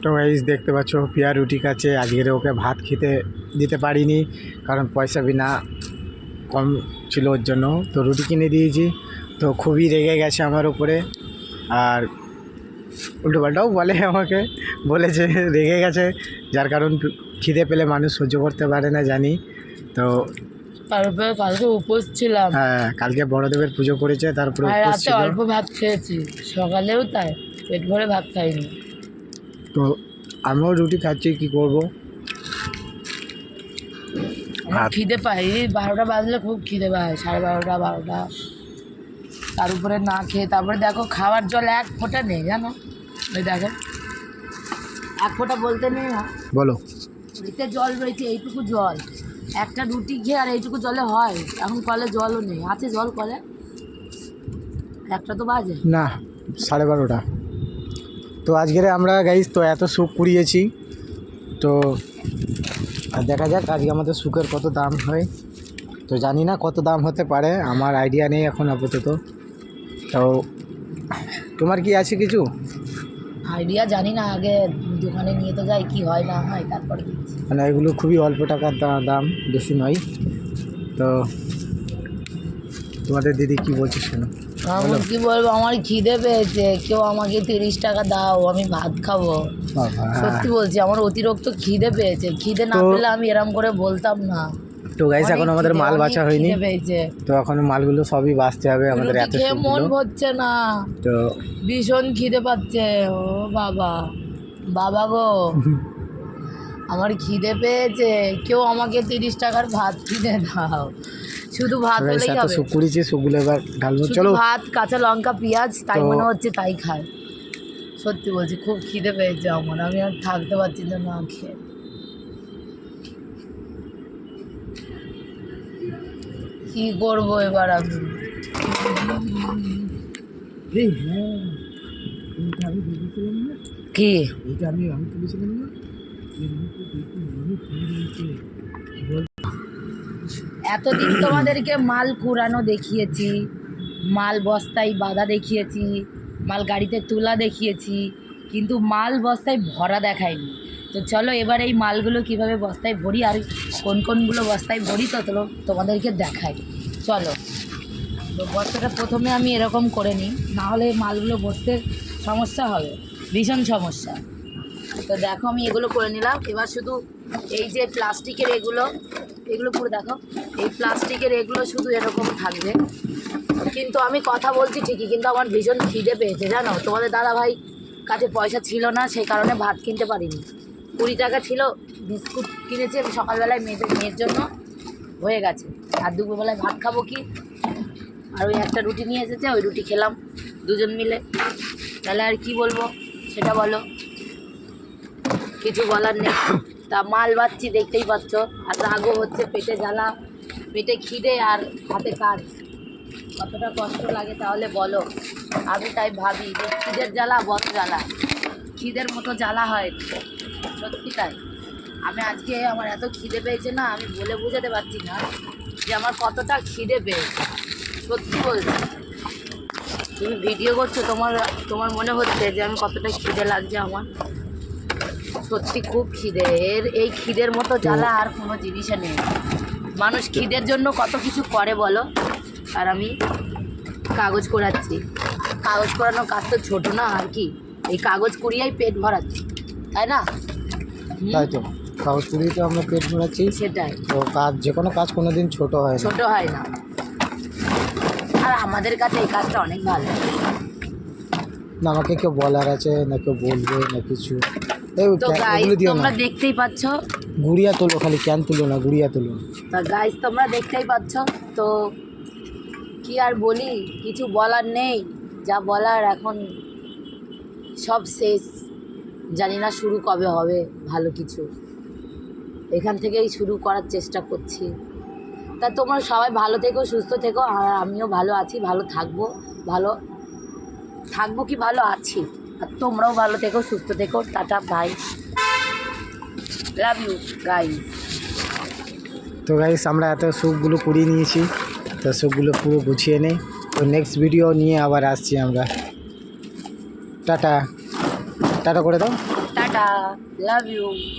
তো গাইস দেখতে পাচ্ছ পিয়া রুটি খাচ্ছে। আজকের ওকে ভাত খেতে দিতে পারিনি, কারণ পয়সা বিনা কম ছিল ওর জন্য। তো রুটি কিনে দিয়েছি, তো খুবই রেগে গেছে আমার উপরে। আর উল্টোপাল্টাও বলে, আমাকে বলেছে রেগে গেছে, যার কারণ খিদে পেলে মানুষ সহ্য করতে পারে না জানি। তো তারপরে কালকে উপোস ছিলাম, হ্যাঁ, কালকে বড়দেবের পুজো করেছে, তারপরে আর উপোস রাতে ছিল। অল্প ভাত খেয়েছি, সকালেও তাই, পেট ভরে ভাত খাইনি। তো আমিও রুটি খাচ্ছি, কি করব। আমার খিদে পাই, 12টা বাজলে খুব খিদে পায়, 12:30 12টা। তার উপরে না খেয়ে তারপরে দেখো খাওয়ার জল এক ফোঁটা নেই, জানো? ওই দেখো এক ফোঁটা বলতে নেই না, বলো। এতে জল রয়েছে, এইটুকু জল, একটা রুটি খেয়ে আর এইটুকু জলে হয়? এখন কলে জলও নেই, আছে জল কলে? একটা তো বাজে না, 12:30। তো আজকের আমরা গাইস তো এত সুখ কুড়িয়েছি, তো আর দেখা যাক আজকে আমাদের সুখের কত দাম হয়। তো জানি না কত দাম হতে পারে, আমার আইডিয়া নেই এখন আপাতত। তো তোমার কি আছে কিছু আইডিয়া? জানি না, আগে দোকানে নিয়ে তো যাই, কি হয় না হয় তারপরে কিনছি। মানে এগুলো খুবই অল্প টাকার দাম, বেশি নয়। তো তোমাদের দিদি কি বলছে শোনো। আমি কি বলবো, আমার খিদে পেয়েছে, কেউ আমাকে 30 টাকা দাও, আমি ভাত খাবো। বাবা, সত্যি বলছি, আমার অতিরিক্ত খিদে পেয়েছে, খিদে না তো পেলে আমি এরম করে বলতাম না। তো গাইস এখন আমাদের মাল বাঁচা হয়নি, খিদে পেয়েছে, তো এখন মালগুলো সবই বাঁচতে হবে আমাদের। রুটি এত খেয়ে মন সুখগুলো, ভরছে না, তো ভীষণ খিদে পাচ্ছে। ও বাবা, বাবা গো, আমার খিদে পেয়েছে, কেউ আমাকে 30 টাকার ভাত কিনে দাও। শুধু ভাত গাইস হলেই এত হবে, সুখ করেছি, সুখগুলো এবার ঢালবো। শুধু চলো, ভাত, কাঁচা লঙ্কা, পেঁয়াজ, তাই তো মনে হচ্ছে তাই খায়। সত্যি বলছি, খুব খিদে পেয়েছে আমার, আমি আর থাকতে পারছি না না খেয়ে। কি করবো এবার আমি? কি এতদিন তোমাদেরকে মাল কুড়ানো দেখিয়েছি, মাল বস্তায় বাঁধা দেখিয়েছি, মাল গাড়িতে তোলা দেখিয়েছি, কিন্তু মাল বস্তায় ভরা দেখায়নি। তো চলো এবার এই মালগুলো কিভাবে বস্তায় ভরি আর কোন কোনগুলো বস্তায় ভরি তো তোমাদেরকে দেখাই। চলো, তো বস্তাটা প্রথমে আমি এরকম করে নিই, নাহলে মালগুলো ভরতে সমস্যা হবে, ভীষণ সমস্যা। তো দেখো আমি এগুলো করে নিলাম, এবার শুধু এই যে প্লাস্টিকের এগুলো পুরো দেখো, এই প্লাস্টিকের এগুলো শুধু এরকম থাকবে। কিন্তু আমি কথা বলছি ঠিকই, কিন্তু আমার ভীষণ খিদে পেয়েছে জানো। তোমাদের দাদা ভাই কাছে পয়সা ছিল না, সেই কারণে ভাত কিনতে পারিনি। 20 টাকা ছিল, বিস্কুট কিনেছি আমি সকালবেলায় মেয়ের জন্য, হয়ে গেছে। আর দুপুরবেলায় ভাত খাবো কি, আর ওই একটা রুটি নিয়ে এসেছে, ওই রুটি খেলাম দুজন মিলে। তাহলে আর কি বলবো সেটা বলো, কিছু বলার নেই। তা মাল বাচ্ছি দেখতেই পাচ্ছ, আর রাগও হচ্ছে, পেটে জ্বালা, পেটে খিদে আর হাতে কাজ, কতটা কষ্ট লাগে তাহলে বলো। আমি তাই ভাবি যে খিদের জ্বালা বড় জ্বালা, খিদের মতো জ্বালা হয়, সত্যি তাই। আমি আজকে আমার এত খিদে পেয়েছে না, আমি বলে বোঝাতে পারছি না যে আমার কতটা খিদে পেয়েছে, সত্যি বলছি। তুমি ভিডিও করছো, তোমার মনে হচ্ছে যে আমি কতটা খিদে লাগছে আমার, সত্যি খুব খিদে। এই খিদের মতো জ্বালা আর কোনো জিনিসে নেই। মানুষ খিদের জন্য কত কিছু করে বলো, আর আমি কাগজ কোড়াচ্ছি। কাগজ কোড়ানোর কাজ তো ছোটো না, আর কি, এই কাগজ কুড়িয়েই পেট ভরাচ্ছি, তাই না? তাই তো, কাগজ কুড়িয়ে তো আমরা পেট ভরাচ্ছি। সেটাই তো কাজ, যে কোনো কাজ কোনোদিন ছোট হয় না, ছোটো হয় না, আর আমাদের কাছে এই কাজটা অনেক ভালো। না আমাকে কেউ বলার আছে, না কেউ বলবে, না কিছু। তো গাইস তোমরা দেখতেই পাচ্ছ, গুড়িয়া তোলো, খালি ক্যান তুলো না, গুড়িয়া তোলো। তা গাইস তোমরা দেখতেই পাচ্ছ, তো কি আর বলি, কিছু বলার নেই, যা বলার এখন সব শেষ। জানি না শুরু কবে হবে ভালো কিছু, এখান থেকেই শুরু করার চেষ্টা করছি। তা তোমরা সবাই ভালো থেকো, সুস্থ থেকো, আর আমিও ভালো আছি, ভালো থাকবো, ভালো থাকবো কি ভালো আছি। আর তোমরাও ভালো থেকো, সুস্থ থেকো, tata bye, love you guys. তো গাইস আমরা এত সুখগুলো কুড়িয়ে নিয়েছি, তো সুখগুলো পুরো গুছিয়ে নেই। তো নেক্সট ভিডিও নিয়ে আবার আসছি আমরা। টাটা, টাটা করে দাও। Tata, love you.